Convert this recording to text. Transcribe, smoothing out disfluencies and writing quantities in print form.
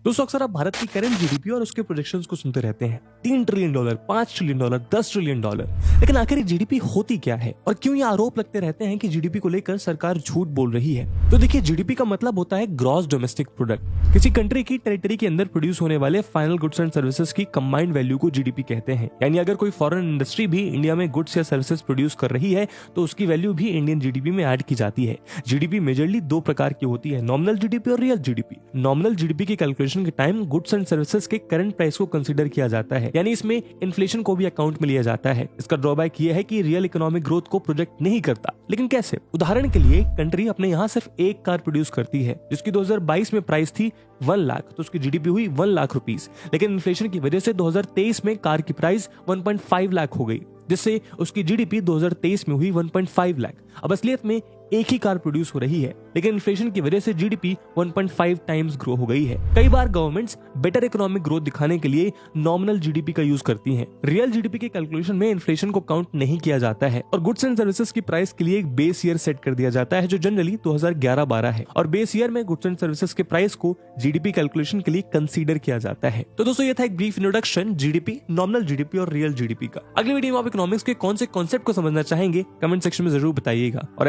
दोस्तों अक्सर आप भारत की करंट जीडीपी और उसके प्रोजेक्शंस को सुनते रहते हैं। $3 ट्रिलियन, $5 ट्रिलियन, $10 ट्रिलियन। लेकिन आखिर ये जीडीपी होती क्या है और क्यों ये आरोप लगते रहते हैं कि जीडीपी को लेकर सरकार झूठ बोल रही है? तो देखिए, जीडीपी का मतलब होता है ग्रॉस डोमेस्टिक प्रोडक्ट। किसी कंट्री की टेरिटरी के अंदर प्रोड्यूस होने वाले फाइनल गुड्स एंड सर्विसेज की कंबाइंड वैल्यू को जीडीपी कहते हैं। यानी अगर कोई फॉरेन इंडस्ट्री भी इंडिया में गुड्स या सर्विसेज प्रोड्यूस कर रही है तो उसकी वैल्यू भी इंडियन जीडीपी में ऐड की जाती है। जीडीपी मेजरली दो प्रकार की होती है, नॉमिनल जीडीपी और रियल जीडीपी। नॉमिनल जीडीपी की कैलकुलेशन के टाइम गुड्स एंड सर्विसेज के करंट प्राइस को कंसीडर किया जाता है, यानी इसमें इन्फ्लेशन को भी अकाउंट में लिया जाता है। इसका ड्रॉबैक ये है कि रियल इकोनॉमिक ग्रोथ को प्रोजेक्ट नहीं करता। लेकिन कैसे? उदाहरण के लिए कंट्री अपने यहाँ सिर्फ एक कार प्रोड्यूस करती है जिसकी 2022 में प्राइस थी 1 लाख, तो उसकी जीडीपी हुई 1 लाख रुपीस। लेकिन इन्फ्लेशन की वजह से 2023 में कार की प्राइस 1.5 लाख हो गई, जिससे उसकी जीडीपी 2023 में हुई 1.5 लाख। अब असलियत में एक ही कार प्रोड्यूस हो रही है, लेकिन इन्फ्लेशन की वजह से जीडीपी 1.5 टाइम्स ग्रो हो गई है। कई बार गवर्नमेंट्स बेटर इकोनॉमिक ग्रोथ दिखाने के लिए नॉमिनल जीडीपी का यूज करती हैं। रियल जीडीपी के कैलकुलेशन में इन्फ्लेशन को काउंट नहीं किया जाता है और गुड्स एंड सर्विसेज की प्राइस के लिए एक बेस ईयर सेट कर दिया जाता है जो जनरली 2011-12 है, और बेस ईयर में गुड्स एंड सर्विसेज के प्राइस को जीडीपी कैलकुलेशन के लिए कंसीडर किया जाता है। तो दोस्तों, ये था एक brief introduction GDP, nominal GDP और रियल जीडीपी का। अगली वीडियो में आप इकोनॉमिक्स के कौन से कॉन्सेप्ट को समझना चाहेंगे, कमेंट सेक्शन में जरूर बताइएगा। और